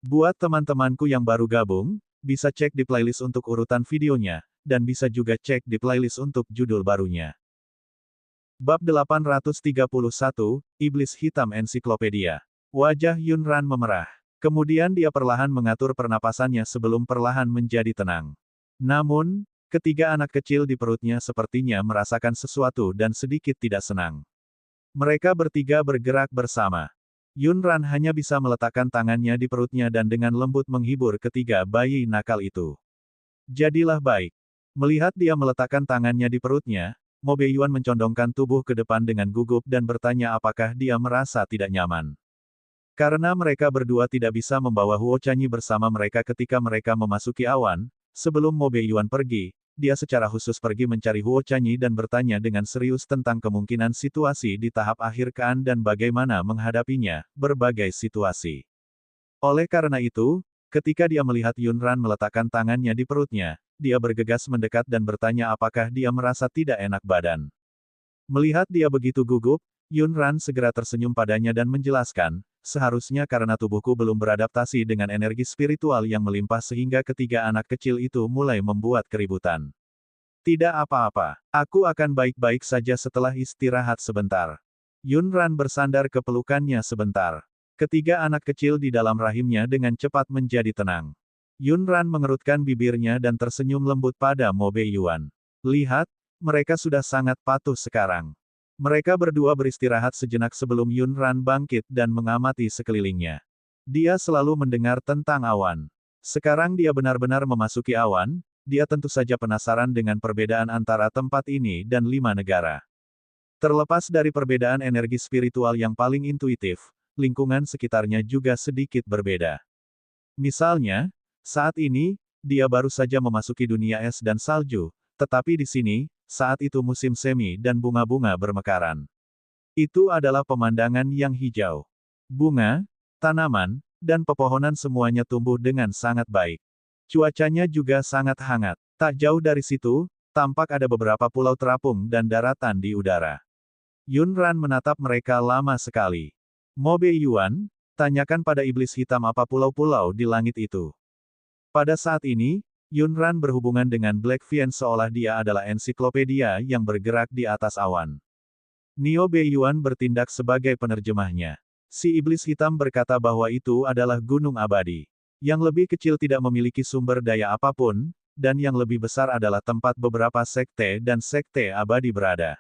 Buat teman-temanku yang baru gabung, bisa cek di playlist untuk urutan videonya, dan bisa juga cek di playlist untuk judul barunya. Bab 831, Iblis Hitam Ensiklopedia. Wajah Yunran memerah. Kemudian dia perlahan mengatur pernapasannya sebelum perlahan menjadi tenang. Namun, ketiga anak kecil di perutnya sepertinya merasakan sesuatu dan sedikit tidak senang. Mereka bertiga bergerak bersama. Yunran hanya bisa meletakkan tangannya di perutnya dan dengan lembut menghibur ketiga bayi nakal itu. Jadilah baik. Melihat dia meletakkan tangannya di perutnya, Mo Beiyuan mencondongkan tubuh ke depan dengan gugup dan bertanya apakah dia merasa tidak nyaman. Karena mereka berdua tidak bisa membawa Huo Chanyi bersama mereka ketika mereka memasuki awan, sebelum Mo Beiyuan pergi, dia secara khusus pergi mencari Huo Chanyi dan bertanya dengan serius tentang kemungkinan situasi di tahap akhir Kan dan bagaimana menghadapinya, berbagai situasi. Oleh karena itu, ketika dia melihat Yunran meletakkan tangannya di perutnya, dia bergegas mendekat dan bertanya apakah dia merasa tidak enak badan. Melihat dia begitu gugup, Yunran segera tersenyum padanya dan menjelaskan, seharusnya karena tubuhku belum beradaptasi dengan energi spiritual yang melimpah sehingga ketiga anak kecil itu mulai membuat keributan. Tidak apa-apa, aku akan baik-baik saja setelah istirahat sebentar. Yunran bersandar ke pelukannya sebentar. Ketiga anak kecil di dalam rahimnya dengan cepat menjadi tenang. Yunran mengerutkan bibirnya dan tersenyum lembut pada Mo Beiyuan. Lihat, mereka sudah sangat patuh sekarang. Mereka berdua beristirahat sejenak sebelum Yunran bangkit dan mengamati sekelilingnya. Dia selalu mendengar tentang awan. Sekarang dia benar-benar memasuki awan, dia tentu saja penasaran dengan perbedaan antara tempat ini dan 5 negara. Terlepas dari perbedaan energi spiritual yang paling intuitif, lingkungan sekitarnya juga sedikit berbeda. Misalnya, saat ini, dia baru saja memasuki dunia es dan salju, tetapi di sini, saat itu musim semi dan bunga-bunga bermekaran. Itu adalah pemandangan yang hijau. Bunga, tanaman, dan pepohonan semuanya tumbuh dengan sangat baik. Cuacanya juga sangat hangat. Tak jauh dari situ, tampak ada beberapa pulau terapung dan daratan di udara. Yunran menatap mereka lama sekali. Mo Beiyuan, tanyakan pada iblis hitam apa pulau-pulau di langit itu. Pada saat ini, Yunran berhubungan dengan Black Vien seolah dia adalah ensiklopedia yang bergerak di atas awan. Nio Beiyuan bertindak sebagai penerjemahnya. Si iblis hitam berkata bahwa itu adalah gunung abadi. Yang lebih kecil tidak memiliki sumber daya apapun, dan yang lebih besar adalah tempat beberapa sekte dan sekte abadi berada.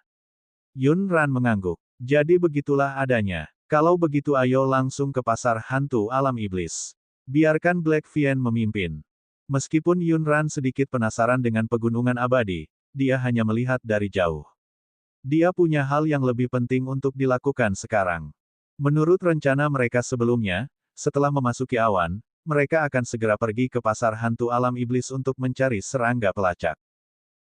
Yunran mengangguk. Jadi begitulah adanya. Kalau begitu ayo langsung ke pasar hantu alam iblis. Biarkan Black Vien memimpin. Meskipun Yunran sedikit penasaran dengan pegunungan abadi, dia hanya melihat dari jauh. Dia punya hal yang lebih penting untuk dilakukan sekarang. Menurut rencana mereka sebelumnya, setelah memasuki awan, mereka akan segera pergi ke pasar hantu alam iblis untuk mencari serangga pelacak.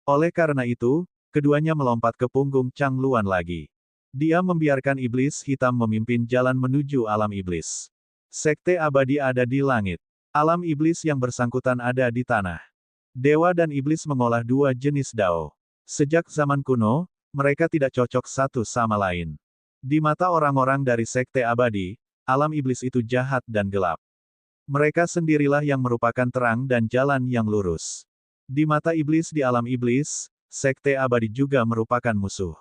Oleh karena itu, keduanya melompat ke punggung Chang Luan lagi. Dia membiarkan iblis hitam memimpin jalan menuju alam iblis. Sekte abadi ada di langit. Alam iblis yang bersangkutan ada di tanah. Dewa dan iblis mengolah dua jenis dao. Sejak zaman kuno, mereka tidak cocok satu sama lain. Di mata orang-orang dari sekte abadi, alam iblis itu jahat dan gelap. Mereka sendirilah yang merupakan terang dan jalan yang lurus. Di mata iblis di alam iblis, sekte abadi juga merupakan musuh.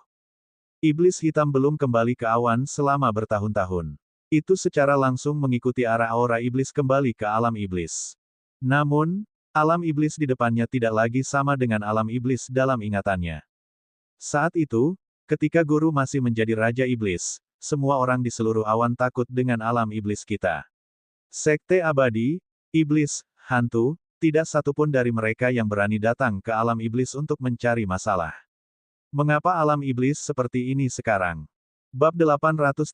Iblis hitam belum kembali ke awan selama bertahun-tahun. Itu secara langsung mengikuti arah aura iblis kembali ke alam iblis. Namun, alam iblis di depannya tidak lagi sama dengan alam iblis dalam ingatannya. Saat itu, ketika guru masih menjadi raja iblis, semua orang di seluruh awan takut dengan alam iblis kita. Sekte abadi, iblis, hantu, tidak satupun dari mereka yang berani datang ke alam iblis untuk mencari masalah. Mengapa alam iblis seperti ini sekarang? Bab 832,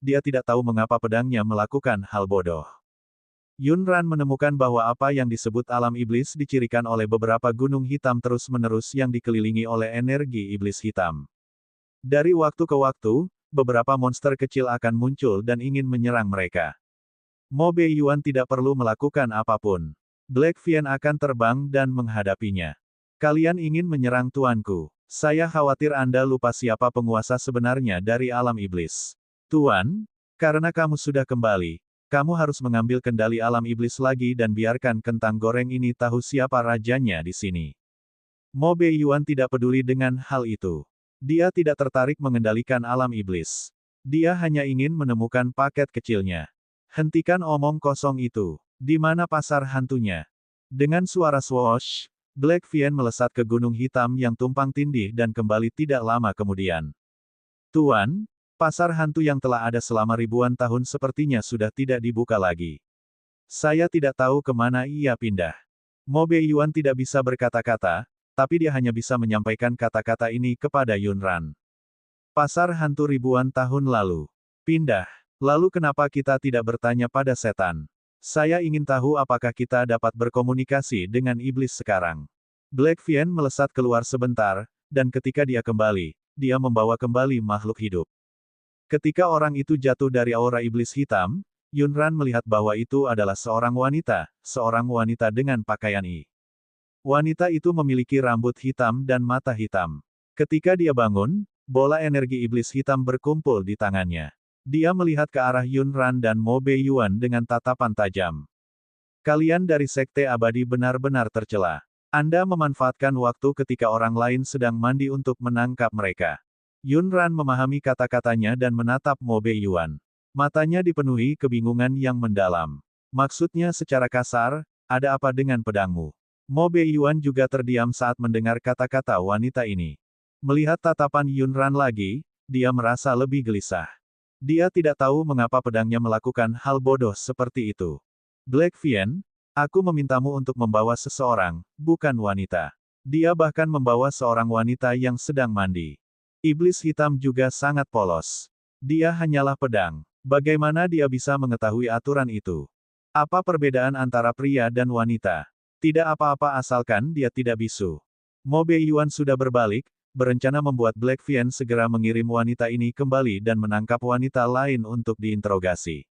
dia tidak tahu mengapa pedangnya melakukan hal bodoh. Yunran menemukan bahwa apa yang disebut alam iblis dicirikan oleh beberapa gunung hitam terus-menerus yang dikelilingi oleh energi iblis hitam. Dari waktu ke waktu, beberapa monster kecil akan muncul dan ingin menyerang mereka. Mo Beiyuan tidak perlu melakukan apapun. Black Vien akan terbang dan menghadapinya. Kalian ingin menyerang tuanku. Saya khawatir Anda lupa siapa penguasa sebenarnya dari alam iblis. Tuan, karena kamu sudah kembali, kamu harus mengambil kendali alam iblis lagi dan biarkan kentang goreng ini tahu siapa rajanya di sini. Mo Beiyuan tidak peduli dengan hal itu. Dia tidak tertarik mengendalikan alam iblis. Dia hanya ingin menemukan paket kecilnya. Hentikan omong kosong itu. Di mana pasar hantunya? Dengan suara swoosh, Black Vien melesat ke gunung hitam yang tumpang tindih dan kembali tidak lama kemudian. Tuan, pasar hantu yang telah ada selama ribuan tahun sepertinya sudah tidak dibuka lagi. Saya tidak tahu kemana ia pindah. Mo Beiyuan tidak bisa berkata-kata, tapi dia hanya bisa menyampaikan kata-kata ini kepada Yunran. Pasar hantu ribuan tahun lalu. Pindah. Lalu kenapa kita tidak bertanya pada setan? Saya ingin tahu apakah kita dapat berkomunikasi dengan iblis sekarang. Black Vien melesat keluar sebentar, dan ketika dia kembali, dia membawa kembali makhluk hidup. Ketika orang itu jatuh dari aura iblis hitam, Yunran melihat bahwa itu adalah seorang wanita dengan pakaian I. Wanita itu memiliki rambut hitam dan mata hitam. Ketika dia bangun, bola energi iblis hitam berkumpul di tangannya. Dia melihat ke arah Yunran dan Mo Beiyuan dengan tatapan tajam. Kalian dari Sekte Abadi benar-benar tercela. Anda memanfaatkan waktu ketika orang lain sedang mandi untuk menangkap mereka. Yunran memahami kata-katanya dan menatap Mo Beiyuan. Matanya dipenuhi kebingungan yang mendalam. Maksudnya secara kasar, ada apa dengan pedangmu? Mo Beiyuan juga terdiam saat mendengar kata-kata wanita ini. Melihat tatapan Yunran lagi, dia merasa lebih gelisah. Dia tidak tahu mengapa pedangnya melakukan hal bodoh seperti itu. Black Vien, aku memintamu untuk membawa seseorang, bukan wanita. Dia bahkan membawa seorang wanita yang sedang mandi. Iblis hitam juga sangat polos. Dia hanyalah pedang. Bagaimana dia bisa mengetahui aturan itu? Apa perbedaan antara pria dan wanita? Tidak apa-apa asalkan dia tidak bisu. Mo Beiyuan sudah berbalik, berencana membuat Black Vien segera mengirim wanita ini kembali dan menangkap wanita lain untuk diinterogasi.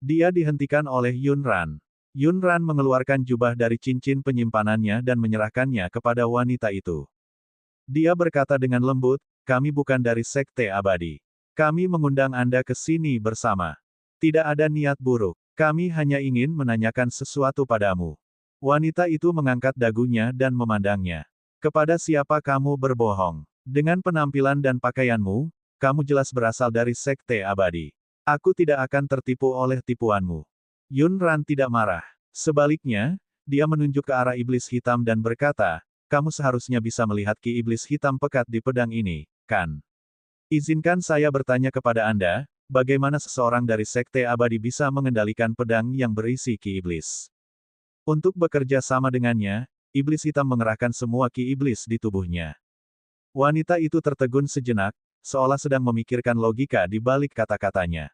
Dia dihentikan oleh Yunran. Yunran mengeluarkan jubah dari cincin penyimpanannya dan menyerahkannya kepada wanita itu. Dia berkata dengan lembut, kami bukan dari Sekte Abadi. Kami mengundang Anda ke sini bersama. Tidak ada niat buruk. Kami hanya ingin menanyakan sesuatu padamu. Wanita itu mengangkat dagunya dan memandangnya. Kepada siapa kamu berbohong? Dengan penampilan dan pakaianmu, kamu jelas berasal dari Sekte Abadi. Aku tidak akan tertipu oleh tipuanmu. Yunran tidak marah. Sebaliknya, dia menunjuk ke arah iblis hitam dan berkata, kamu seharusnya bisa melihat ki iblis hitam pekat di pedang ini, kan? Izinkan saya bertanya kepada Anda, bagaimana seseorang dari Sekte Abadi bisa mengendalikan pedang yang berisi ki iblis? Untuk bekerja sama dengannya, iblis hitam mengerahkan semua ki iblis di tubuhnya. Wanita itu tertegun sejenak, seolah sedang memikirkan logika di balik kata-katanya.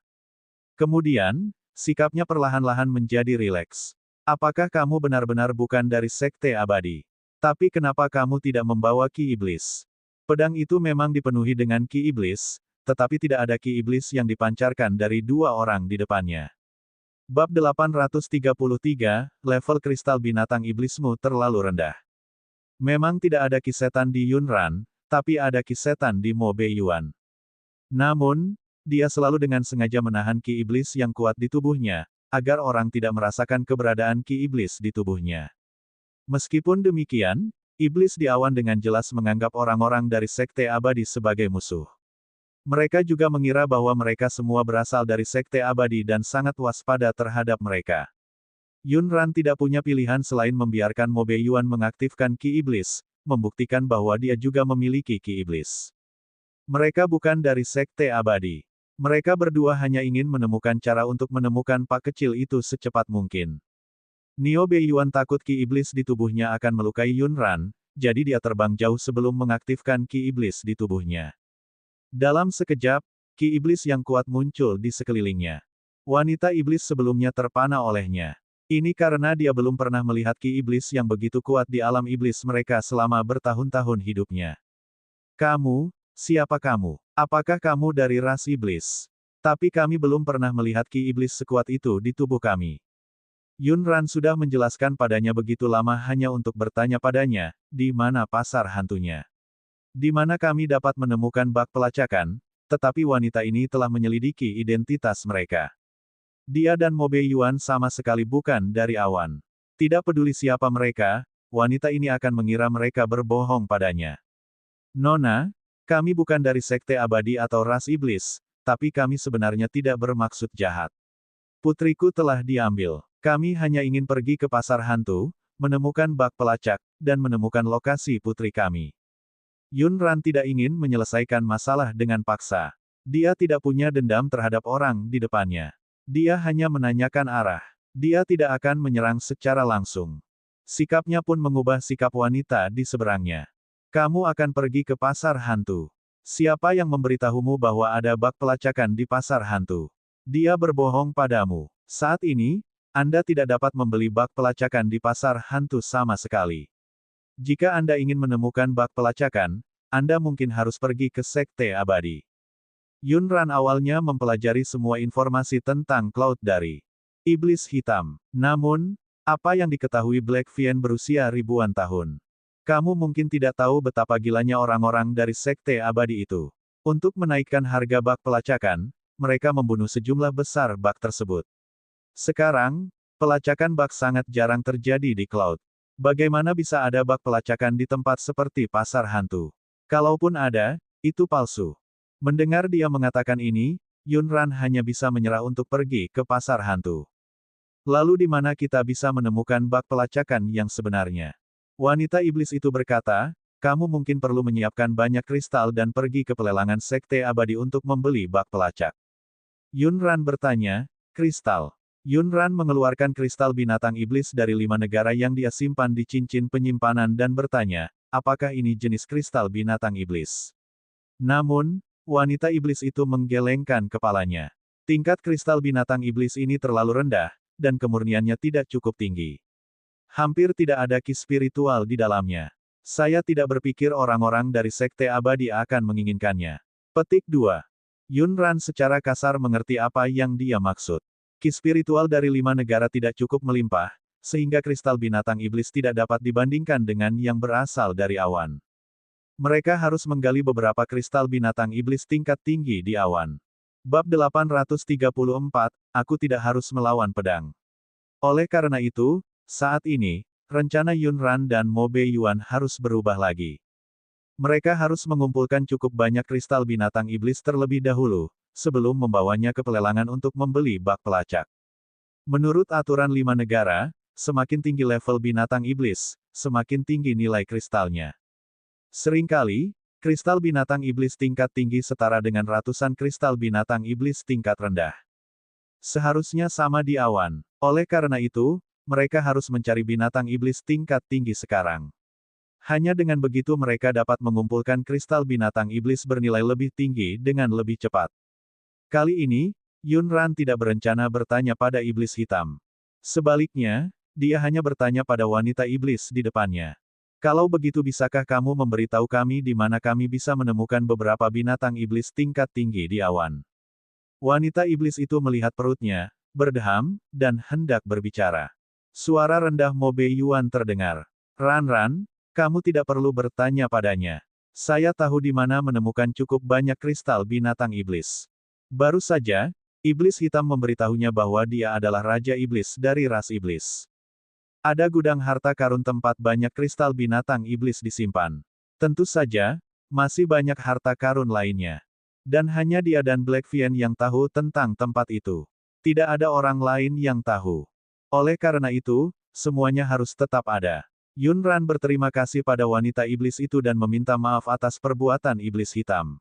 Kemudian, sikapnya perlahan-lahan menjadi rileks. Apakah kamu benar-benar bukan dari Sekte Abadi? Tapi kenapa kamu tidak membawa ki iblis? Pedang itu memang dipenuhi dengan ki iblis, tetapi tidak ada ki iblis yang dipancarkan dari dua orang di depannya. Bab 833, level kristal binatang iblismu terlalu rendah. Memang tidak ada ki setan di Yunran, tapi ada ki setan di Mo Beiyuan. Namun, dia selalu dengan sengaja menahan ki iblis yang kuat di tubuhnya, agar orang tidak merasakan keberadaan ki iblis di tubuhnya. Meskipun demikian, iblis di awan dengan jelas menganggap orang-orang dari Sekte Abadi sebagai musuh. Mereka juga mengira bahwa mereka semua berasal dari Sekte Abadi dan sangat waspada terhadap mereka. Yunran tidak punya pilihan selain membiarkan Mo Beiyuan mengaktifkan ki iblis, membuktikan bahwa dia juga memiliki ki iblis. Mereka bukan dari Sekte Abadi. Mereka berdua hanya ingin menemukan cara untuk menemukan pak kecil itu secepat mungkin. Nio Beiyuan takut ki iblis di tubuhnya akan melukai Yunran, jadi dia terbang jauh sebelum mengaktifkan ki iblis di tubuhnya. Dalam sekejap, ki iblis yang kuat muncul di sekelilingnya. Wanita iblis sebelumnya terpana olehnya. Ini karena dia belum pernah melihat ki iblis yang begitu kuat di alam iblis mereka selama bertahun-tahun hidupnya. Kamu, siapa kamu? Apakah kamu dari ras iblis? Tapi kami belum pernah melihat ki iblis sekuat itu di tubuh kami. Yunran sudah menjelaskan padanya begitu lama hanya untuk bertanya padanya, di mana pasar hantunya. Di mana kami dapat menemukan bak pelacakan, tetapi wanita ini telah menyelidiki identitas mereka. Dia dan Mo Beiyuan sama sekali bukan dari awan. Tidak peduli siapa mereka, wanita ini akan mengira mereka berbohong padanya. Nona, kami bukan dari sekte abadi atau ras iblis, tapi kami sebenarnya tidak bermaksud jahat. Putriku telah diambil. Kami hanya ingin pergi ke pasar hantu, menemukan bak pelacak, dan menemukan lokasi putri kami. Yun Ran tidak ingin menyelesaikan masalah dengan paksa. Dia tidak punya dendam terhadap orang di depannya. Dia hanya menanyakan arah. Dia tidak akan menyerang secara langsung. Sikapnya pun mengubah sikap wanita di seberangnya. Kamu akan pergi ke pasar hantu. Siapa yang memberitahumu bahwa ada bak pelacakan di pasar hantu? Dia berbohong padamu. Saat ini, Anda tidak dapat membeli bak pelacakan di pasar hantu sama sekali. Jika Anda ingin menemukan bak pelacakan, Anda mungkin harus pergi ke sekte abadi. Yun Ran awalnya mempelajari semua informasi tentang Cloud dari Iblis Hitam. Namun, apa yang diketahui Black Vien berusia ribuan tahun? Kamu mungkin tidak tahu betapa gilanya orang-orang dari sekte abadi itu. Untuk menaikkan harga bak pelacakan, mereka membunuh sejumlah besar bak tersebut. Sekarang, pelacakan bak sangat jarang terjadi di Cloud. Bagaimana bisa ada bak pelacakan di tempat seperti pasar hantu? Kalaupun ada, itu palsu. Mendengar dia mengatakan ini, Yun Ran hanya bisa menyerah untuk pergi ke pasar hantu. Lalu di mana kita bisa menemukan bak pelacakan yang sebenarnya? Wanita iblis itu berkata, kamu mungkin perlu menyiapkan banyak kristal dan pergi ke pelelangan sekte abadi untuk membeli bak pelacak. Yun Ran bertanya, kristal. Yun Ran mengeluarkan kristal binatang iblis dari 5 negara yang dia simpan di cincin penyimpanan dan bertanya, apakah ini jenis kristal binatang iblis? Namun, wanita iblis itu menggelengkan kepalanya. Tingkat kristal binatang iblis ini terlalu rendah, dan kemurniannya tidak cukup tinggi. Hampir tidak ada ki spiritual di dalamnya. Saya tidak berpikir orang-orang dari sekte abadi akan menginginkannya. Petik 2. Yun Ran secara kasar mengerti apa yang dia maksud. Ki spiritual dari 5 negara tidak cukup melimpah, sehingga kristal binatang iblis tidak dapat dibandingkan dengan yang berasal dari awan. Mereka harus menggali beberapa kristal binatang iblis tingkat tinggi di awan. Bab 834, Aku tidak harus melawan pedang. Oleh karena itu, saat ini, rencana Yun Ran dan Mo Beiyuan harus berubah lagi. Mereka harus mengumpulkan cukup banyak kristal binatang iblis terlebih dahulu, sebelum membawanya ke pelelangan untuk membeli bak pelacak. Menurut aturan 5 negara, semakin tinggi level binatang iblis, semakin tinggi nilai kristalnya. Seringkali, kristal binatang iblis tingkat tinggi setara dengan ratusan kristal binatang iblis tingkat rendah. Seharusnya sama di awan. Oleh karena itu, mereka harus mencari binatang iblis tingkat tinggi sekarang. Hanya dengan begitu mereka dapat mengumpulkan kristal binatang iblis bernilai lebih tinggi dengan lebih cepat. Kali ini, Yun Ran tidak berencana bertanya pada iblis hitam. Sebaliknya, dia hanya bertanya pada wanita iblis di depannya. Kalau begitu bisakah kamu memberitahu kami di mana kami bisa menemukan beberapa binatang iblis tingkat tinggi di awan? Wanita iblis itu melihat perutnya, berdeham, dan hendak berbicara. Suara rendah Mo Beiyuan terdengar. Ran, kamu tidak perlu bertanya padanya. Saya tahu di mana menemukan cukup banyak kristal binatang iblis. Baru saja, iblis hitam memberitahunya bahwa dia adalah Raja Iblis dari ras iblis. Ada gudang harta karun tempat banyak kristal binatang iblis disimpan. Tentu saja, masih banyak harta karun lainnya. Dan hanya dia dan Black Vien yang tahu tentang tempat itu. Tidak ada orang lain yang tahu. Oleh karena itu, semuanya harus tetap ada. Yun Ran berterima kasih pada wanita iblis itu dan meminta maaf atas perbuatan iblis hitam.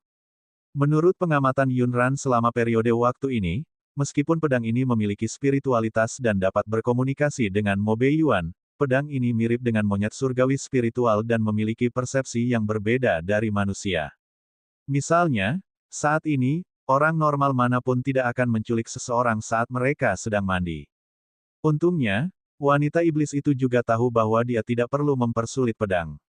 Menurut pengamatan Yun Ran selama periode waktu ini, meskipun pedang ini memiliki spiritualitas dan dapat berkomunikasi dengan Mo Beiyuan, pedang ini mirip dengan monyet surgawi spiritual dan memiliki persepsi yang berbeda dari manusia. Misalnya, saat ini, orang normal manapun tidak akan menculik seseorang saat mereka sedang mandi. Untungnya, wanita iblis itu juga tahu bahwa dia tidak perlu mempersulit pedang.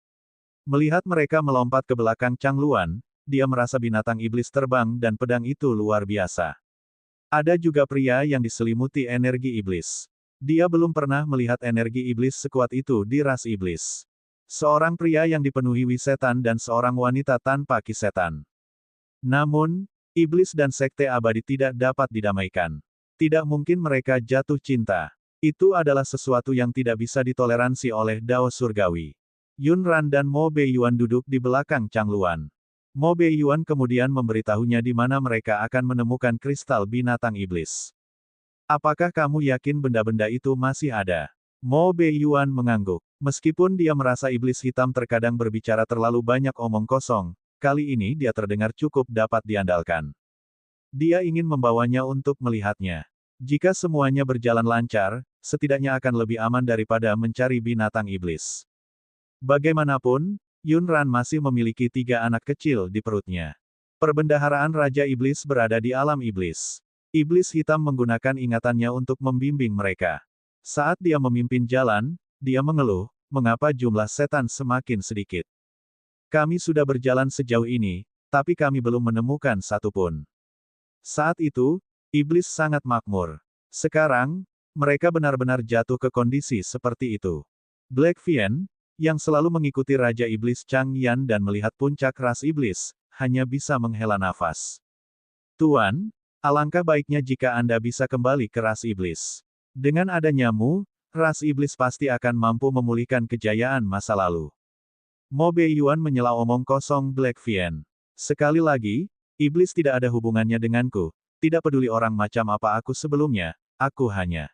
Melihat mereka melompat ke belakang Chang Luan, dia merasa binatang iblis terbang dan pedang itu luar biasa. Ada juga pria yang diselimuti energi iblis. Dia belum pernah melihat energi iblis sekuat itu di ras iblis. Seorang pria yang dipenuhi wisetan dan seorang wanita tanpa kisetan. Namun, iblis dan sekte abadi tidak dapat didamaikan. Tidak mungkin mereka jatuh cinta. Itu adalah sesuatu yang tidak bisa ditoleransi oleh Dao Surgawi. Yun Ran dan Mo Beiyuan duduk di belakang Changluan. Mo Beiyuan kemudian memberitahunya di mana mereka akan menemukan kristal binatang iblis. Apakah kamu yakin benda-benda itu masih ada? Mo Beiyuan mengangguk. Meskipun dia merasa iblis hitam terkadang berbicara terlalu banyak omong kosong, kali ini dia terdengar cukup dapat diandalkan. Dia ingin membawanya untuk melihatnya. Jika semuanya berjalan lancar, setidaknya akan lebih aman daripada mencari binatang iblis. Bagaimanapun, Yun Ran masih memiliki 3 anak kecil di perutnya. Perbendaharaan Raja Iblis berada di alam iblis. Iblis hitam menggunakan ingatannya untuk membimbing mereka. Saat dia memimpin jalan, dia mengeluh, mengapa jumlah setan semakin sedikit. Kami sudah berjalan sejauh ini, tapi kami belum menemukan satu pun. Saat itu, iblis sangat makmur. Sekarang, mereka benar-benar jatuh ke kondisi seperti itu. Black Vien, yang selalu mengikuti Raja Iblis Chang Yan dan melihat puncak ras iblis, hanya bisa menghela nafas. Tuan, alangkah baiknya jika Anda bisa kembali ke ras iblis. Dengan adanya-Mu, ras iblis pasti akan mampu memulihkan kejayaan masa lalu. Mo Beiyuan menyela omong kosong Black Vien. Sekali lagi, iblis tidak ada hubungannya denganku, tidak peduli orang macam apa aku sebelumnya, aku hanya.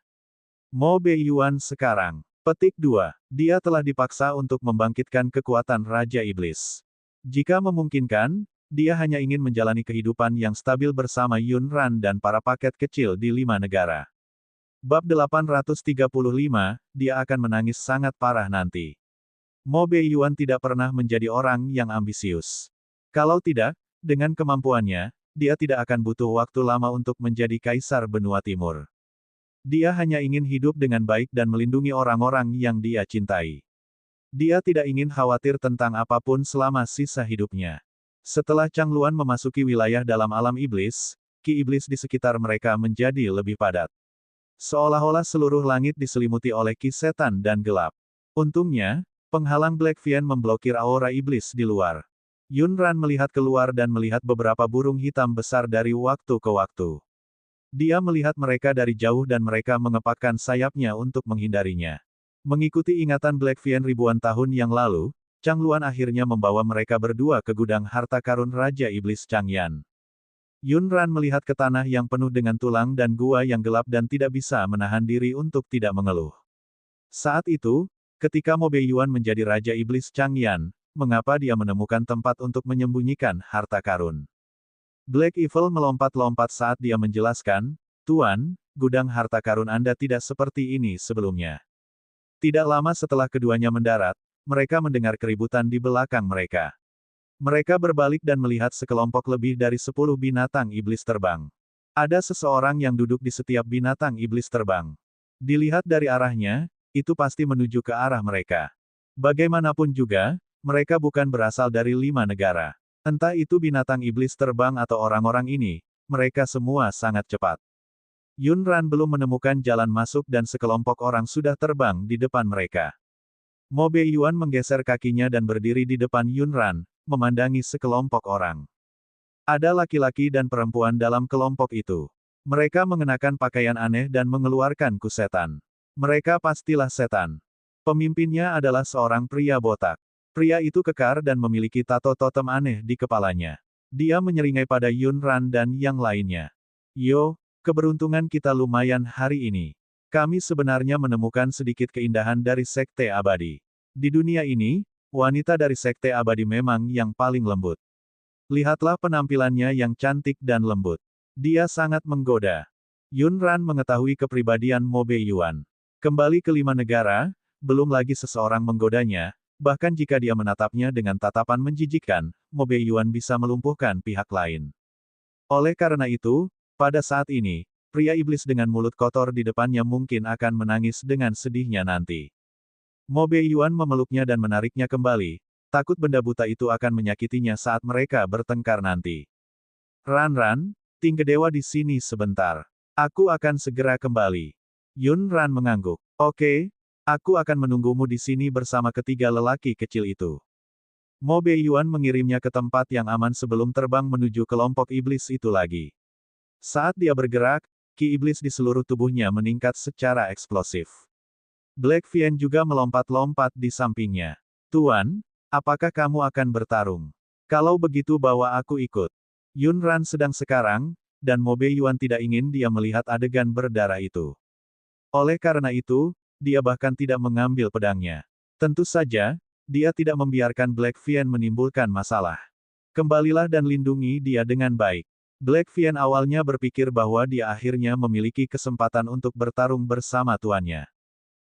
Mo Beiyuan sekarang. Petik 2. Dia telah dipaksa untuk membangkitkan kekuatan Raja Iblis. Jika memungkinkan, dia hanya ingin menjalani kehidupan yang stabil bersama Yun Ran dan para paket kecil di 5 negara. Bab 835, dia akan menangis sangat parah nanti. Mo Beiyuan tidak pernah menjadi orang yang ambisius. Kalau tidak, dengan kemampuannya, dia tidak akan butuh waktu lama untuk menjadi kaisar benua timur. Dia hanya ingin hidup dengan baik dan melindungi orang-orang yang dia cintai. Dia tidak ingin khawatir tentang apapun selama sisa hidupnya. Setelah Changluan memasuki wilayah dalam alam iblis, ki iblis di sekitar mereka menjadi lebih padat. Seolah-olah seluruh langit diselimuti oleh ki setan dan gelap. Untungnya, penghalang Black Vien memblokir aura iblis di luar. Yun Ran melihat keluar dan melihat beberapa burung hitam besar dari waktu ke waktu. Dia melihat mereka dari jauh dan mereka mengepakkan sayapnya untuk menghindarinya. Mengikuti ingatan Black Vien ribuan tahun yang lalu, Changluan akhirnya membawa mereka berdua ke gudang harta karun Raja Iblis Chang Yan. Yun Ran melihat ke tanah yang penuh dengan tulang dan gua yang gelap dan tidak bisa menahan diri untuk tidak mengeluh. Saat itu, ketika Mo Beiyuan menjadi Raja Iblis Chang Yan, mengapa dia menemukan tempat untuk menyembunyikan harta karun? Black Evil melompat-lompat saat dia menjelaskan, Tuan, gudang harta karun Anda tidak seperti ini sebelumnya. Tidak lama setelah keduanya mendarat, mereka mendengar keributan di belakang mereka. Mereka berbalik dan melihat sekelompok lebih dari 10 binatang iblis terbang. Ada seseorang yang duduk di setiap binatang iblis terbang. Dilihat dari arahnya, itu pasti menuju ke arah mereka. Bagaimanapun juga, mereka bukan berasal dari 5 negara. Entah itu binatang iblis terbang atau orang-orang ini, mereka semua sangat cepat. Yun Ran belum menemukan jalan masuk dan sekelompok orang sudah terbang di depan mereka. Mo Beiyuan menggeser kakinya dan berdiri di depan Yun Ran, memandangi sekelompok orang. Ada laki-laki dan perempuan dalam kelompok itu. Mereka mengenakan pakaian aneh dan mengeluarkan kusetan. Mereka pastilah setan. Pemimpinnya adalah seorang pria botak. Pria itu kekar dan memiliki tato totem aneh di kepalanya. Dia menyeringai pada Yun Ran dan yang lainnya. Yo, keberuntungan kita lumayan hari ini. Kami sebenarnya menemukan sedikit keindahan dari Sekte Abadi. Di dunia ini, wanita dari Sekte Abadi memang yang paling lembut. Lihatlah penampilannya yang cantik dan lembut. Dia sangat menggoda. Yun Ran mengetahui kepribadian Mo Beiyuan. Kembali ke 5 negara, belum lagi seseorang menggodanya. Bahkan jika dia menatapnya dengan tatapan menjijikkan, Mo Beiyuan bisa melumpuhkan pihak lain. Oleh karena itu, pada saat ini, pria iblis dengan mulut kotor di depannya mungkin akan menangis dengan sedihnya nanti. Mo Beiyuan memeluknya dan menariknya kembali, takut benda buta itu akan menyakitinya saat mereka bertengkar nanti. Ran, tinggal dewa di sini sebentar. Aku akan segera kembali. Yun Ran mengangguk. Oke. Aku akan menunggumu di sini bersama ketiga lelaki kecil itu. Mo Beiyuan mengirimnya ke tempat yang aman sebelum terbang menuju kelompok iblis itu lagi. Saat dia bergerak, ki iblis di seluruh tubuhnya meningkat secara eksplosif. Black Vien juga melompat-lompat di sampingnya. Tuan, apakah kamu akan bertarung? Kalau begitu bawa aku ikut. Yun Ran sedang sekarang, dan Mo Beiyuan tidak ingin dia melihat adegan berdarah itu. Oleh karena itu, dia bahkan tidak mengambil pedangnya. Tentu saja, dia tidak membiarkan Black Vien menimbulkan masalah. Kembalilah dan lindungi dia dengan baik. Black Vien awalnya berpikir bahwa dia akhirnya memiliki kesempatan untuk bertarung bersama tuannya.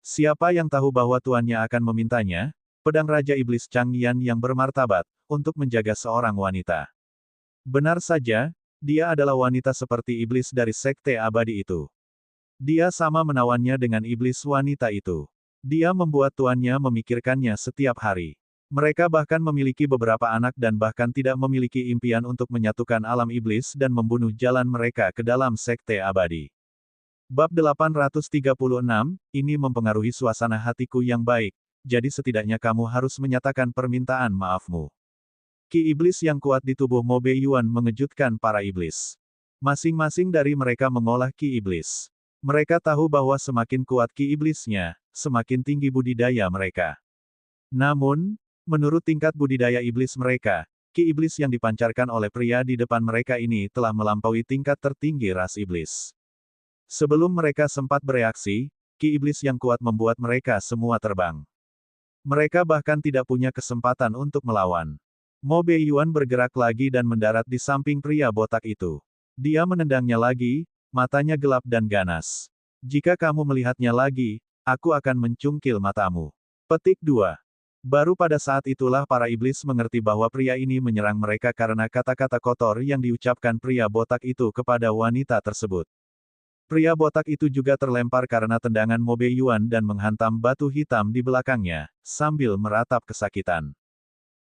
Siapa yang tahu bahwa tuannya akan memintanya, pedang Raja Iblis Changyan yang bermartabat, untuk menjaga seorang wanita. Benar saja, dia adalah wanita seperti iblis dari Sekte Abadi itu. Dia sama menawannya dengan iblis wanita itu. Dia membuat tuannya memikirkannya setiap hari. Mereka bahkan memiliki beberapa anak dan bahkan tidak memiliki impian untuk menyatukan alam iblis dan membunuh jalan mereka ke dalam Sekte Abadi. Bab 836, ini mempengaruhi suasana hatiku yang baik, jadi setidaknya kamu harus menyatakan permintaan maafmu. Ki iblis yang kuat di tubuh Mo Beiyuan mengejutkan para iblis. Masing-masing dari mereka mengolah ki iblis. Mereka tahu bahwa semakin kuat ki iblisnya, semakin tinggi budidaya mereka. Namun, menurut tingkat budidaya iblis mereka, ki iblis yang dipancarkan oleh pria di depan mereka ini telah melampaui tingkat tertinggi ras iblis. Sebelum mereka sempat bereaksi, ki iblis yang kuat membuat mereka semua terbang. Mereka bahkan tidak punya kesempatan untuk melawan. Mo Beiyuan bergerak lagi dan mendarat di samping pria botak itu. Dia menendangnya lagi, matanya gelap dan ganas. Jika kamu melihatnya lagi, aku akan mencungkil matamu. Petik 2. Baru pada saat itulah para iblis mengerti bahwa pria ini menyerang mereka karena kata-kata kotor yang diucapkan pria botak itu kepada wanita tersebut. Pria botak itu juga terlempar karena tendangan Mo Beiyuan dan menghantam batu hitam di belakangnya, sambil meratap kesakitan.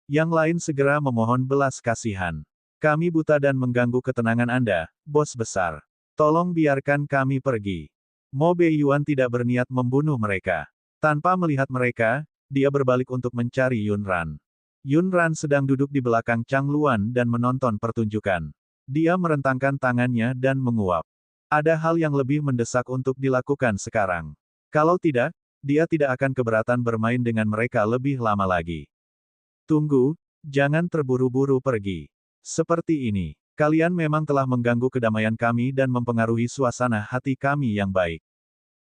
Yang lain segera memohon belas kasihan. Kami buta dan mengganggu ketenangan Anda, bos besar. Tolong biarkan kami pergi. Mo Beiyuan tidak berniat membunuh mereka. Tanpa melihat mereka, dia berbalik untuk mencari Yun Ran. Yun Ran sedang duduk di belakang Chang Luan dan menonton pertunjukan. Dia merentangkan tangannya dan menguap. Ada hal yang lebih mendesak untuk dilakukan sekarang. Kalau tidak, dia tidak akan keberatan bermain dengan mereka lebih lama lagi. Tunggu, jangan terburu-buru pergi. Seperti ini, kalian memang telah mengganggu kedamaian kami dan mempengaruhi suasana hati kami yang baik.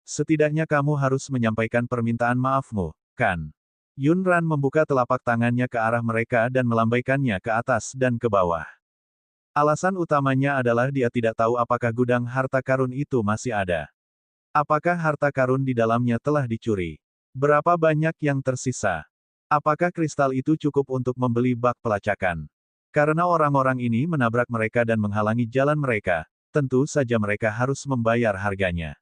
Setidaknya kamu harus menyampaikan permintaan maafmu, kan? Yun Ran membuka telapak tangannya ke arah mereka dan melambaikannya ke atas dan ke bawah. Alasan utamanya adalah dia tidak tahu apakah gudang harta karun itu masih ada. Apakah harta karun di dalamnya telah dicuri? Berapa banyak yang tersisa? Apakah kristal itu cukup untuk membeli bak pelacakan? Karena orang-orang ini menabrak mereka dan menghalangi jalan mereka, tentu saja mereka harus membayar harganya.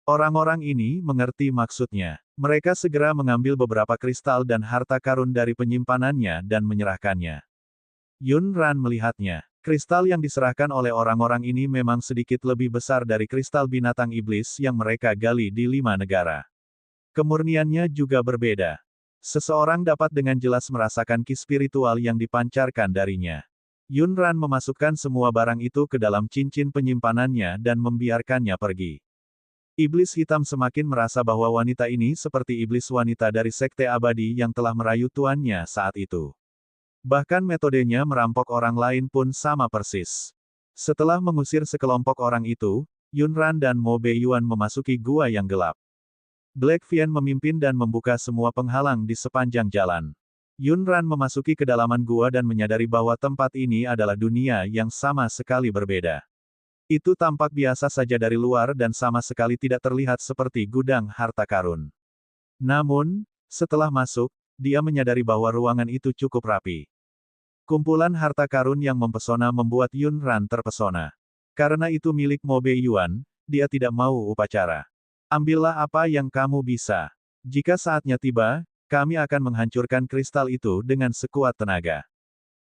Orang-orang ini mengerti maksudnya. Mereka segera mengambil beberapa kristal dan harta karun dari penyimpanannya dan menyerahkannya. Yun Ran melihatnya. Kristal yang diserahkan oleh orang-orang ini memang sedikit lebih besar dari kristal binatang iblis yang mereka gali di 5 negara. Kemurniannya juga berbeda. Seseorang dapat dengan jelas merasakan ki spiritual yang dipancarkan darinya. Yun Ran memasukkan semua barang itu ke dalam cincin penyimpanannya dan membiarkannya pergi. Iblis hitam semakin merasa bahwa wanita ini seperti iblis wanita dari Sekte Abadi yang telah merayu tuannya saat itu. Bahkan metodenya merampok orang lain pun sama persis. Setelah mengusir sekelompok orang itu, Yun Ran dan Mo Beiyuan memasuki gua yang gelap. Black Vien memimpin dan membuka semua penghalang di sepanjang jalan. Yun Ran memasuki kedalaman gua dan menyadari bahwa tempat ini adalah dunia yang sama sekali berbeda. Itu tampak biasa saja dari luar dan sama sekali tidak terlihat seperti gudang harta karun. Namun, setelah masuk, dia menyadari bahwa ruangan itu cukup rapi. Kumpulan harta karun yang mempesona membuat Yun Ran terpesona. Karena itu milik Mo Beiyuan, dia tidak mau upacara. Ambillah apa yang kamu bisa. Jika saatnya tiba, kami akan menghancurkan kristal itu dengan sekuat tenaga.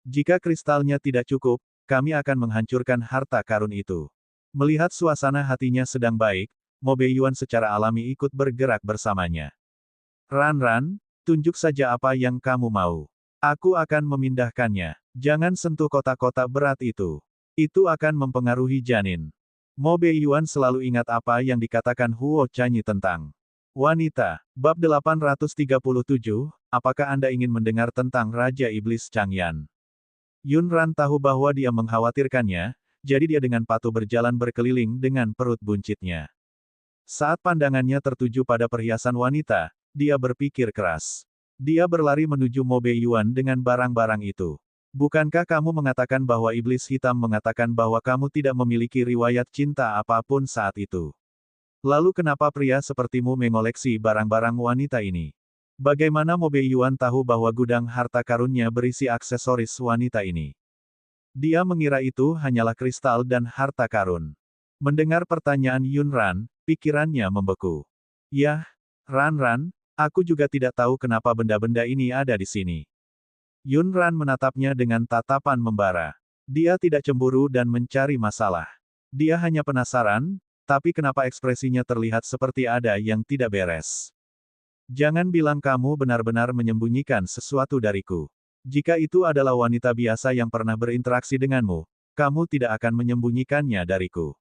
Jika kristalnya tidak cukup, kami akan menghancurkan harta karun itu. Melihat suasana hatinya sedang baik, Mo Beiyuan secara alami ikut bergerak bersamanya. Ran, tunjuk saja apa yang kamu mau. Aku akan memindahkannya. Jangan sentuh kotak-kotak berat itu. Itu akan mempengaruhi janin. Mo Beiyuan selalu ingat apa yang dikatakan Huo Chanyi tentang wanita. Bab 837, apakah Anda ingin mendengar tentang Raja Iblis Changyan? Yunran tahu bahwa dia mengkhawatirkannya, jadi dia dengan patuh berjalan berkeliling dengan perut buncitnya. Saat pandangannya tertuju pada perhiasan wanita, dia berpikir keras. Dia berlari menuju Mo Beiyuan dengan barang-barang itu. Bukankah kamu mengatakan bahwa iblis hitam mengatakan bahwa kamu tidak memiliki riwayat cinta apapun saat itu? Lalu kenapa pria sepertimu mengoleksi barang-barang wanita ini? Bagaimana Mo Beiyuan tahu bahwa gudang harta karunnya berisi aksesoris wanita ini? Dia mengira itu hanyalah kristal dan harta karun. Mendengar pertanyaan Yunran, pikirannya membeku. Yah, Ran, aku juga tidak tahu kenapa benda-benda ini ada di sini. Yunran menatapnya dengan tatapan membara. Dia tidak cemburu dan mencari masalah. Dia hanya penasaran, tapi kenapa ekspresinya terlihat seperti ada yang tidak beres. Jangan bilang kamu benar-benar menyembunyikan sesuatu dariku. Jika itu adalah wanita biasa yang pernah berinteraksi denganmu, kamu tidak akan menyembunyikannya dariku.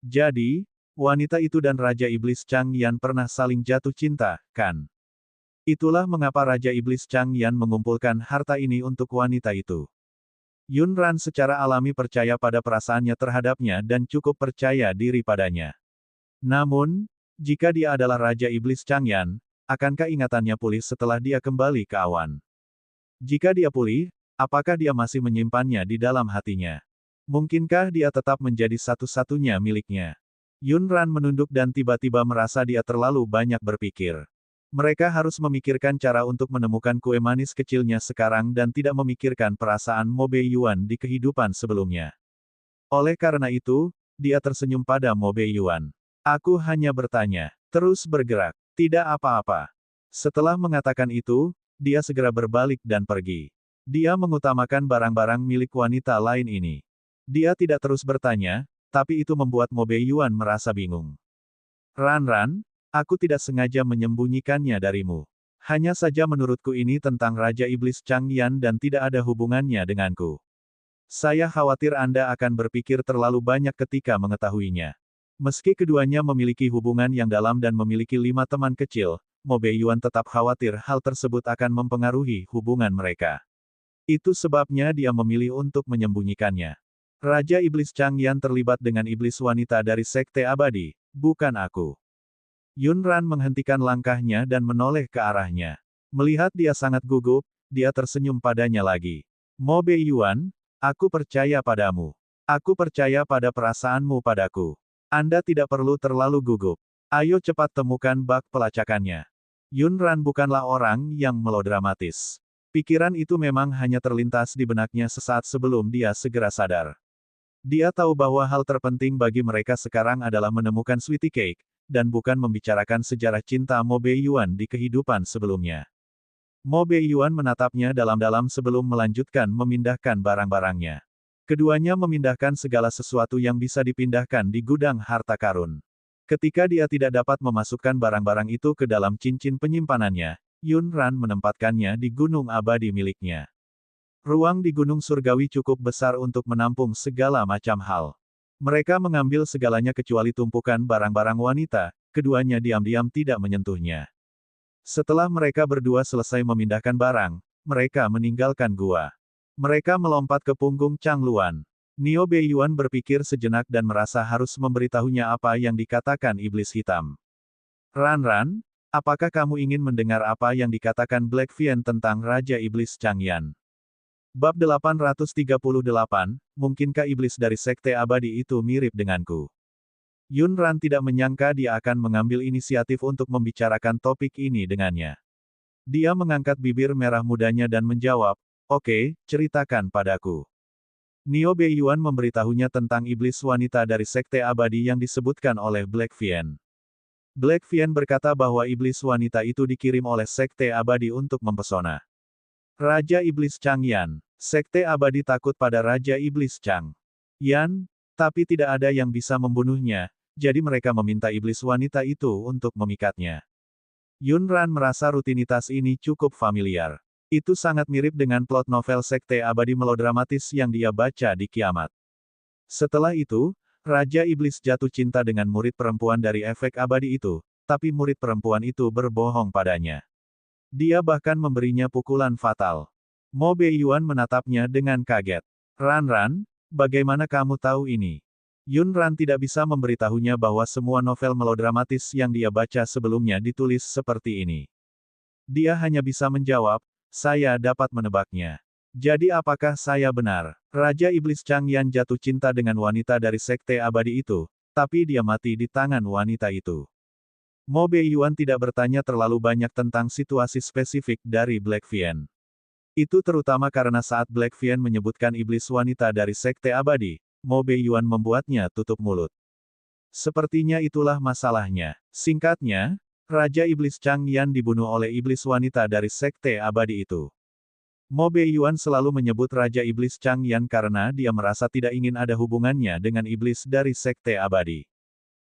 Jadi, wanita itu dan Raja Iblis Changyan pernah saling jatuh cinta, kan? Itulah mengapa Raja Iblis Changyan mengumpulkan harta ini untuk wanita itu. Yunran secara alami percaya pada perasaannya terhadapnya dan cukup percaya diri padanya. Namun, jika dia adalah Raja Iblis Changyan, akankah ingatannya pulih setelah dia kembali ke awan? Jika dia pulih, apakah dia masih menyimpannya di dalam hatinya? Mungkinkah dia tetap menjadi satu-satunya miliknya? Yunran menunduk dan tiba-tiba merasa dia terlalu banyak berpikir. Mereka harus memikirkan cara untuk menemukan kue manis kecilnya sekarang dan tidak memikirkan perasaan Mo Beiyuan di kehidupan sebelumnya. Oleh karena itu, dia tersenyum pada Mo Beiyuan. Aku hanya bertanya, terus bergerak, tidak apa-apa. Setelah mengatakan itu, dia segera berbalik dan pergi. Dia mengutamakan barang-barang milik wanita lain ini. Dia tidak terus bertanya, tapi itu membuat Mo Beiyuan merasa bingung. Ran, aku tidak sengaja menyembunyikannya darimu. Hanya saja menurutku ini tentang Raja Iblis Changyan dan tidak ada hubungannya denganku. Saya khawatir Anda akan berpikir terlalu banyak ketika mengetahuinya. Meski keduanya memiliki hubungan yang dalam dan memiliki 5 teman kecil, Mo Beiyuan tetap khawatir hal tersebut akan mempengaruhi hubungan mereka. Itu sebabnya dia memilih untuk menyembunyikannya. Raja Iblis Changyan terlibat dengan iblis wanita dari Sekte Abadi, bukan aku. Yunran menghentikan langkahnya dan menoleh ke arahnya. Melihat dia sangat gugup, dia tersenyum padanya lagi. Mo Beiyuan, aku percaya padamu. Aku percaya pada perasaanmu padaku. Anda tidak perlu terlalu gugup. Ayo cepat temukan bak pelacakannya. Yunran bukanlah orang yang melodramatis. Pikiran itu memang hanya terlintas di benaknya sesaat sebelum dia segera sadar. Dia tahu bahwa hal terpenting bagi mereka sekarang adalah menemukan Sweetie Cake, dan bukan membicarakan sejarah cinta Mo Beiyuan di kehidupan sebelumnya. Mo Beiyuan menatapnya dalam-dalam sebelum melanjutkan memindahkan barang-barangnya. Keduanya memindahkan segala sesuatu yang bisa dipindahkan di gudang harta karun. Ketika dia tidak dapat memasukkan barang-barang itu ke dalam cincin penyimpanannya, Yunran menempatkannya di gunung abadi miliknya. Ruang di gunung surgawi cukup besar untuk menampung segala macam hal. Mereka mengambil segalanya kecuali tumpukan barang-barang wanita, keduanya diam-diam tidak menyentuhnya. Setelah mereka berdua selesai memindahkan barang, mereka meninggalkan gua. Mereka melompat ke punggung Chang Luan. Nio Beiyuan berpikir sejenak dan merasa harus memberitahunya apa yang dikatakan iblis hitam. Ran, apakah kamu ingin mendengar apa yang dikatakan Black Fian tentang Raja Iblis Changyan? Bab 838, mungkinkah iblis dari Sekte Abadi itu mirip denganku? Yunran tidak menyangka dia akan mengambil inisiatif untuk membicarakan topik ini dengannya. Dia mengangkat bibir merah mudanya dan menjawab, oke, ceritakan padaku. Nio Beiyuan memberitahunya tentang iblis wanita dari Sekte Abadi yang disebutkan oleh Black Fian. Black Fian berkata bahwa iblis wanita itu dikirim oleh Sekte Abadi untuk mempesona Raja Iblis Changyan. Sekte Abadi takut pada Raja Iblis Changyan, tapi tidak ada yang bisa membunuhnya, jadi mereka meminta iblis wanita itu untuk memikatnya. Yunran merasa rutinitas ini cukup familiar. Itu sangat mirip dengan plot novel Sekte Abadi melodramatis yang dia baca di Kiamat. Setelah itu, Raja Iblis jatuh cinta dengan murid perempuan dari efek abadi itu, tapi murid perempuan itu berbohong padanya. Dia bahkan memberinya pukulan fatal. Mo Beiyuan menatapnya dengan kaget. Ran, bagaimana kamu tahu ini? Yun Ran tidak bisa memberitahunya bahwa semua novel melodramatis yang dia baca sebelumnya ditulis seperti ini. Dia hanya bisa menjawab, saya dapat menebaknya. Jadi apakah saya benar? Raja Iblis Changyan jatuh cinta dengan wanita dari sekte abadi itu, tapi dia mati di tangan wanita itu. Mo Beiyuan tidak bertanya terlalu banyak tentang situasi spesifik dari Black Fian. Itu terutama karena saat Black Fian menyebutkan iblis wanita dari sekte abadi, Mo Beiyuan membuatnya tutup mulut. Sepertinya itulah masalahnya. Singkatnya, Raja Iblis Changyan dibunuh oleh iblis wanita dari sekte abadi itu. Mo Beiyuan selalu menyebut Raja Iblis Changyan karena dia merasa tidak ingin ada hubungannya dengan iblis dari sekte abadi.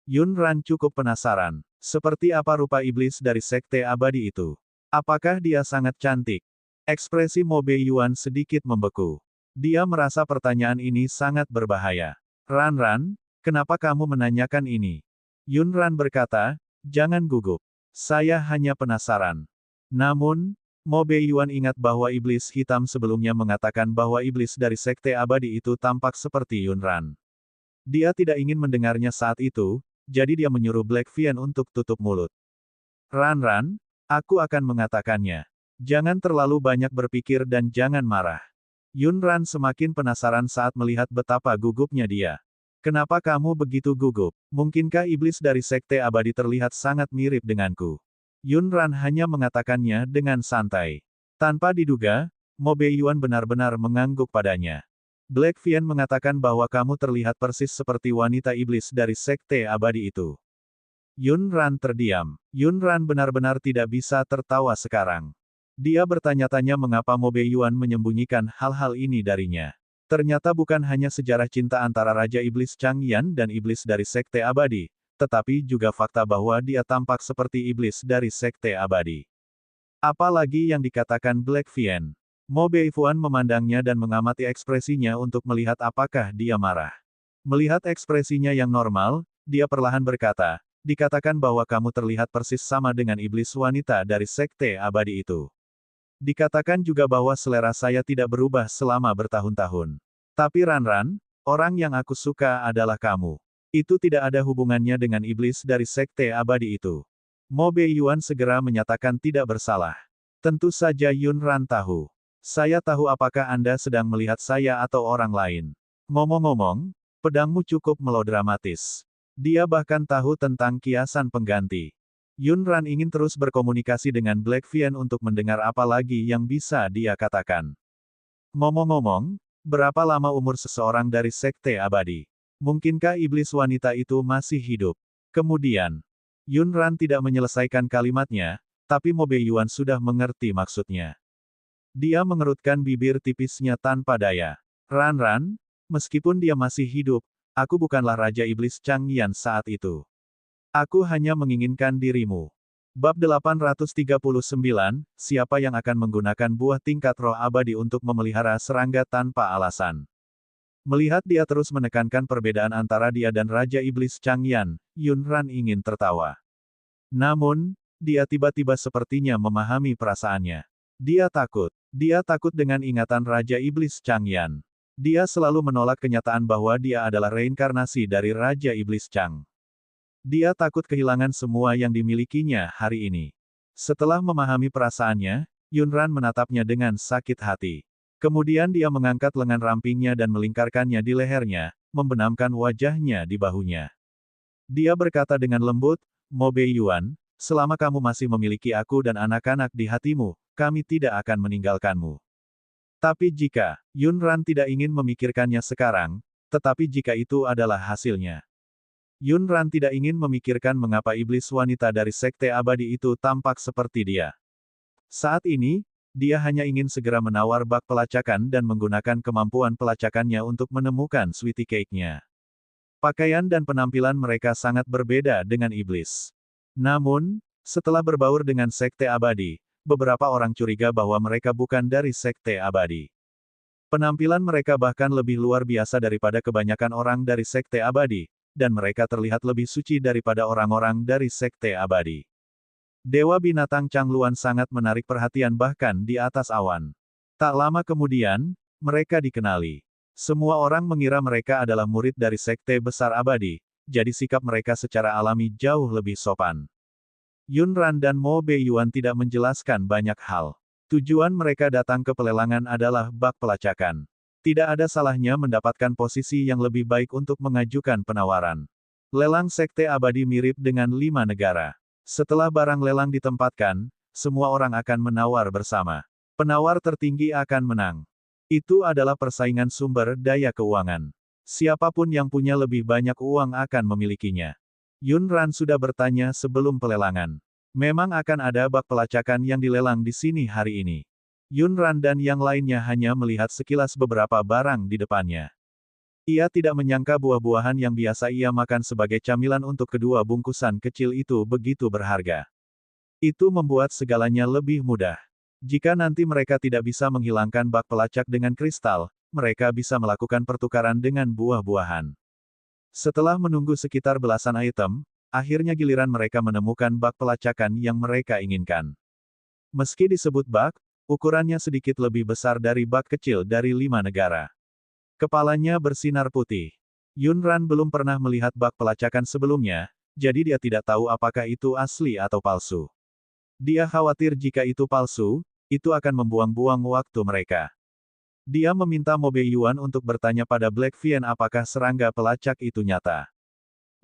Yun Ran cukup penasaran. Seperti apa rupa iblis dari sekte abadi itu? Apakah dia sangat cantik? Ekspresi Mo Beiyuan sedikit membeku. Dia merasa pertanyaan ini sangat berbahaya. Ran, kenapa kamu menanyakan ini? Yun Ran berkata, jangan gugup. Saya hanya penasaran. Namun, Mo Beiyuan ingat bahwa iblis hitam sebelumnya mengatakan bahwa iblis dari sekte abadi itu tampak seperti Yun Ran. Dia tidak ingin mendengarnya saat itu, jadi dia menyuruh Black Fian untuk tutup mulut. Ran, aku akan mengatakannya. Jangan terlalu banyak berpikir dan jangan marah. Yun Ran semakin penasaran saat melihat betapa gugupnya dia. Kenapa kamu begitu gugup? Mungkinkah iblis dari sekte abadi terlihat sangat mirip denganku? Yun Ran hanya mengatakannya dengan santai. Tanpa diduga, Mo Beiyuan benar-benar mengangguk padanya. Black Fian mengatakan bahwa kamu terlihat persis seperti wanita iblis dari sekte abadi itu. Yun Ran terdiam. Yun Ran benar-benar tidak bisa tertawa sekarang. Dia bertanya-tanya mengapa Mo Beiyuan menyembunyikan hal-hal ini darinya. Ternyata bukan hanya sejarah cinta antara Raja Iblis Changyan dan iblis dari sekte abadi, tetapi juga fakta bahwa dia tampak seperti iblis dari sekte abadi. Apalagi yang dikatakan Black Fian. Mo Beiyuan memandangnya dan mengamati ekspresinya untuk melihat apakah dia marah. Melihat ekspresinya yang normal, dia perlahan berkata, dikatakan bahwa kamu terlihat persis sama dengan iblis wanita dari sekte abadi itu. Dikatakan juga bahwa selera saya tidak berubah selama bertahun-tahun. Tapi Ran, orang yang aku suka adalah kamu. Itu tidak ada hubungannya dengan iblis dari sekte abadi itu. Mo Beiyuan segera menyatakan tidak bersalah. Tentu saja Yun Ran tahu. Saya tahu apakah Anda sedang melihat saya atau orang lain. Ngomong-ngomong, pedangmu cukup melodramatis. Dia bahkan tahu tentang kiasan pengganti. Yun Ran ingin terus berkomunikasi dengan Black Fian untuk mendengar apa lagi yang bisa dia katakan. Ngomong-ngomong, berapa lama umur seseorang dari sekte abadi? Mungkinkah iblis wanita itu masih hidup? Kemudian, Yun Ran tidak menyelesaikan kalimatnya, tapi Mo Beiyuan sudah mengerti maksudnya. Dia mengerutkan bibir tipisnya tanpa daya. Ran, meskipun dia masih hidup, aku bukanlah Raja Iblis Changyan saat itu. Aku hanya menginginkan dirimu. Bab 839, siapa yang akan menggunakan buah tingkat roh abadi untuk memelihara serangga tanpa alasan. Melihat dia terus menekankan perbedaan antara dia dan Raja Iblis Changyan, Yun Ran ingin tertawa. Namun, dia tiba-tiba sepertinya memahami perasaannya. Dia takut dengan ingatan Raja Iblis Changyan. Dia selalu menolak kenyataan bahwa dia adalah reinkarnasi dari Raja Iblis Chang. Dia takut kehilangan semua yang dimilikinya hari ini. Setelah memahami perasaannya, Yun Ran menatapnya dengan sakit hati. Kemudian dia mengangkat lengan rampingnya dan melingkarkannya di lehernya, membenamkan wajahnya di bahunya. Dia berkata dengan lembut, Mo Beiyuan, selama kamu masih memiliki aku dan anak-anak di hatimu, kami tidak akan meninggalkanmu. Tapi jika, Yun Ran tidak ingin memikirkannya sekarang, tetapi jika itu adalah hasilnya. Yun Ran tidak ingin memikirkan mengapa iblis wanita dari sekte abadi itu tampak seperti dia. Saat ini, dia hanya ingin segera menawar bak pelacakan dan menggunakan kemampuan pelacakannya untuk menemukan sweetie cake-nya. Pakaian dan penampilan mereka sangat berbeda dengan iblis. Namun, setelah berbaur dengan sekte abadi, beberapa orang curiga bahwa mereka bukan dari sekte abadi. Penampilan mereka bahkan lebih luar biasa daripada kebanyakan orang dari Sekte Abadi, dan mereka terlihat lebih suci daripada orang-orang dari Sekte Abadi. Dewa binatang Changluan sangat menarik perhatian bahkan di atas awan. Tak lama kemudian, mereka dikenali. Semua orang mengira mereka adalah murid dari Sekte Besar Abadi, jadi sikap mereka secara alami jauh lebih sopan. Yunran dan Mo Beiyuan tidak menjelaskan banyak hal. Tujuan mereka datang ke pelelangan adalah bak pelacakan. Tidak ada salahnya mendapatkan posisi yang lebih baik untuk mengajukan penawaran. Lelang Sekte Abadi mirip dengan 5 negara. Setelah barang lelang ditempatkan, semua orang akan menawar bersama. Penawar tertinggi akan menang. Itu adalah persaingan sumber daya keuangan. Siapapun yang punya lebih banyak uang akan memilikinya. Yunran sudah bertanya sebelum pelelangan. Memang akan ada bak pelacakan yang dilelang di sini hari ini. Yunran dan yang lainnya hanya melihat sekilas beberapa barang di depannya. Ia tidak menyangka buah-buahan yang biasa ia makan sebagai camilan untuk kedua bungkusan kecil itu begitu berharga. Itu membuat segalanya lebih mudah. Jika nanti mereka tidak bisa menghilangkan bak pelacak dengan kristal, mereka bisa melakukan pertukaran dengan buah-buahan. Setelah menunggu sekitar belasan item, akhirnya giliran mereka menemukan bak pelacakan yang mereka inginkan. Meski disebut bak, ukurannya sedikit lebih besar dari bak kecil dari 5 negara. Kepalanya bersinar putih. Yunran belum pernah melihat bak pelacakan sebelumnya, jadi dia tidak tahu apakah itu asli atau palsu. Dia khawatir jika itu palsu, itu akan membuang-buang waktu mereka. Dia meminta Mo Beiyuan untuk bertanya pada Black Vien apakah serangga pelacak itu nyata.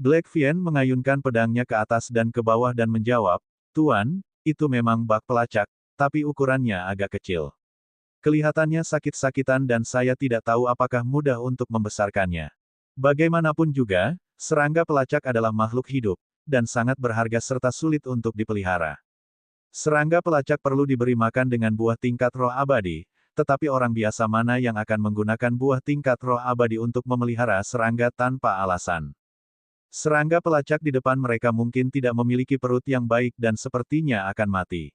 Black Vien mengayunkan pedangnya ke atas dan ke bawah dan menjawab, "Tuan, itu memang bak pelacak, tapi ukurannya agak kecil. Kelihatannya sakit-sakitan dan saya tidak tahu apakah mudah untuk membesarkannya. Bagaimanapun juga, serangga pelacak adalah makhluk hidup, dan sangat berharga serta sulit untuk dipelihara. Serangga pelacak perlu diberi makan dengan buah tingkat roh abadi, tetapi orang biasa mana yang akan menggunakan buah tingkat roh abadi untuk memelihara serangga tanpa alasan. Serangga pelacak di depan mereka mungkin tidak memiliki perut yang baik dan sepertinya akan mati.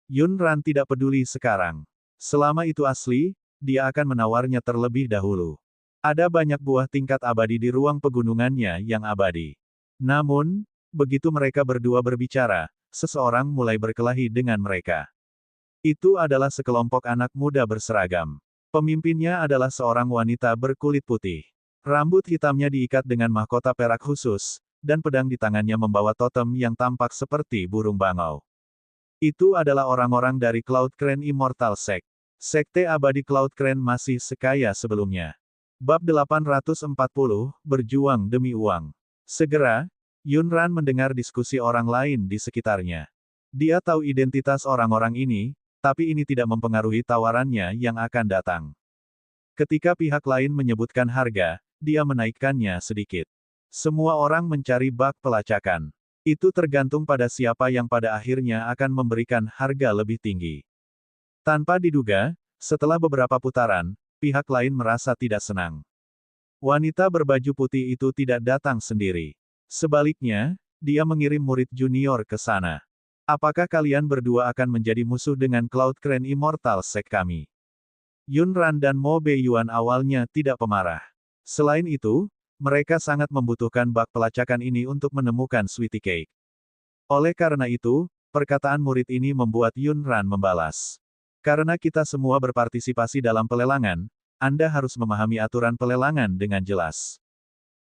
Yunran tidak peduli sekarang. Selama itu asli, dia akan menawarnya terlebih dahulu. Ada banyak buah tingkat abadi di ruang pegunungannya yang abadi. Namun, begitu mereka berdua berbicara, seseorang mulai berkelahi dengan mereka. Itu adalah sekelompok anak muda berseragam. Pemimpinnya adalah seorang wanita berkulit putih. Rambut hitamnya diikat dengan mahkota perak khusus, dan pedang di tangannya membawa totem yang tampak seperti burung bangau. Itu adalah orang-orang dari Cloud Crane Immortal Sect. Sekte Abadi Cloud Crane masih sekaya sebelumnya. Bab 840, Berjuang Demi Uang. Segera, Yunran mendengar diskusi orang lain di sekitarnya. Dia tahu identitas orang-orang ini, tapi ini tidak mempengaruhi tawarannya yang akan datang. Ketika pihak lain menyebutkan harga, dia menaikkannya sedikit. Semua orang mencari bak pelacakan. Itu tergantung pada siapa yang pada akhirnya akan memberikan harga lebih tinggi. Tanpa diduga, setelah beberapa putaran, pihak lain merasa tidak senang. Wanita berbaju putih itu tidak datang sendiri. Sebaliknya, dia mengirim murid junior ke sana. Apakah kalian berdua akan menjadi musuh dengan Cloud Crane Immortal Sect kami? Yunran dan Mo Beiyuan awalnya tidak pemarah. Selain itu, mereka sangat membutuhkan bak pelacakan ini untuk menemukan Sweetie Cake. Oleh karena itu, perkataan murid ini membuat Yunran membalas. Karena kita semua berpartisipasi dalam pelelangan, Anda harus memahami aturan pelelangan dengan jelas.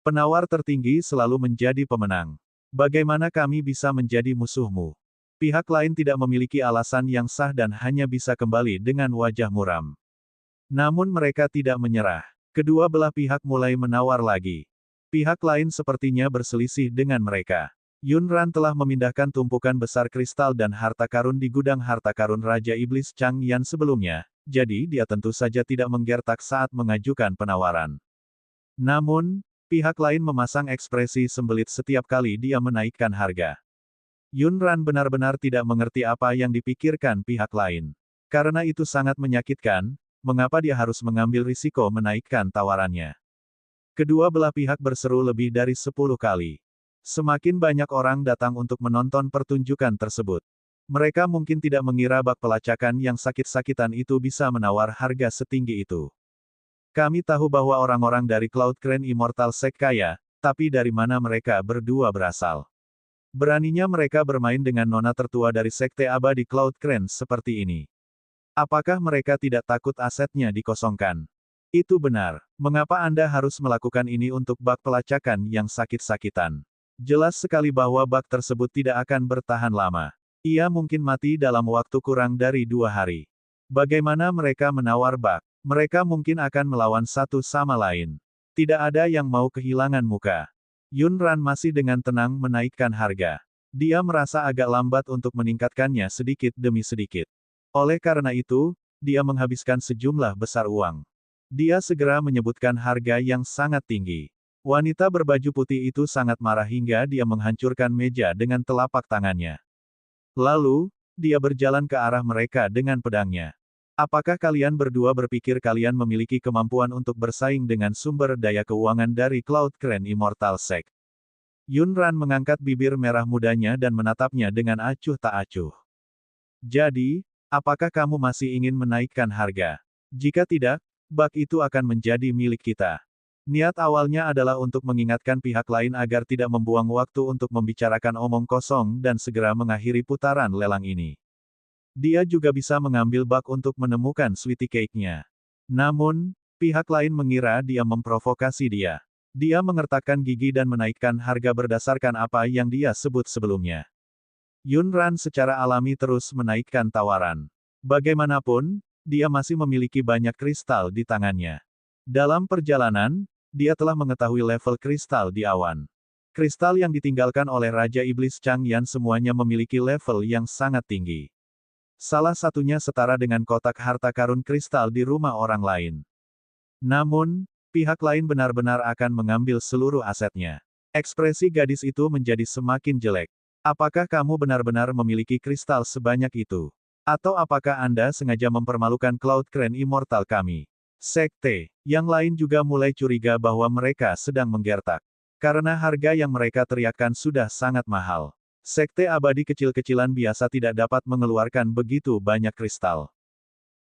Penawar tertinggi selalu menjadi pemenang. Bagaimana kami bisa menjadi musuhmu? Pihak lain tidak memiliki alasan yang sah dan hanya bisa kembali dengan wajah muram. Namun mereka tidak menyerah. Kedua belah pihak mulai menawar lagi. Pihak lain sepertinya berselisih dengan mereka. Yunran telah memindahkan tumpukan besar kristal dan harta karun di gudang harta karun Raja Iblis Chang Yan sebelumnya, jadi dia tentu saja tidak menggertak saat mengajukan penawaran. Namun, pihak lain memasang ekspresi sembelit setiap kali dia menaikkan harga. Yunran benar-benar tidak mengerti apa yang dipikirkan pihak lain. Karena itu sangat menyakitkan, mengapa dia harus mengambil risiko menaikkan tawarannya. Kedua belah pihak berseru lebih dari 10 kali. Semakin banyak orang datang untuk menonton pertunjukan tersebut. Mereka mungkin tidak mengira bak pelacakan yang sakit-sakitan itu bisa menawar harga setinggi itu. Kami tahu bahwa orang-orang dari Cloud Crane Immortal Sect kaya, tapi dari mana mereka berdua berasal? Beraninya mereka bermain dengan nona tertua dari Sekte Abadi Cloud Crane seperti ini. Apakah mereka tidak takut asetnya dikosongkan? Itu benar. Mengapa Anda harus melakukan ini untuk bak pelacakan yang sakit-sakitan? Jelas sekali bahwa bak tersebut tidak akan bertahan lama. Ia mungkin mati dalam waktu kurang dari 2 hari. Bagaimana mereka menawar bak? Mereka mungkin akan melawan satu sama lain. Tidak ada yang mau kehilangan muka. Yun Ran masih dengan tenang menaikkan harga. Dia merasa agak lambat untuk meningkatkannya sedikit demi sedikit. Oleh karena itu, dia menghabiskan sejumlah besar uang. Dia segera menyebutkan harga yang sangat tinggi. Wanita berbaju putih itu sangat marah hingga dia menghancurkan meja dengan telapak tangannya. Lalu, dia berjalan ke arah mereka dengan pedangnya. Apakah kalian berdua berpikir kalian memiliki kemampuan untuk bersaing dengan sumber daya keuangan dari Cloud Crane Immortal Sect? Yun Ran mengangkat bibir merah mudanya dan menatapnya dengan acuh tak acuh. Jadi, apakah kamu masih ingin menaikkan harga? Jika tidak, bak itu akan menjadi milik kita. Niat awalnya adalah untuk mengingatkan pihak lain agar tidak membuang waktu untuk membicarakan omong kosong dan segera mengakhiri putaran lelang ini. Dia juga bisa mengambil bak untuk menemukan sweetie cake-nya. Namun, pihak lain mengira dia memprovokasi dia. Dia mengertakkan gigi dan menaikkan harga berdasarkan apa yang dia sebut sebelumnya. Yun Ran secara alami terus menaikkan tawaran. Bagaimanapun, dia masih memiliki banyak kristal di tangannya. Dalam perjalanan, dia telah mengetahui level kristal di awan. Kristal yang ditinggalkan oleh Raja Iblis Changyan semuanya memiliki level yang sangat tinggi. Salah satunya setara dengan kotak harta karun kristal di rumah orang lain. Namun, pihak lain benar-benar akan mengambil seluruh asetnya. Ekspresi gadis itu menjadi semakin jelek. Apakah kamu benar-benar memiliki kristal sebanyak itu? Atau apakah Anda sengaja mempermalukan Cloud Crane Immortal kami? Sekte yang lain juga mulai curiga bahwa mereka sedang menggertak. Karena harga yang mereka teriakkan sudah sangat mahal. Sekte abadi kecil-kecilan biasa tidak dapat mengeluarkan begitu banyak kristal.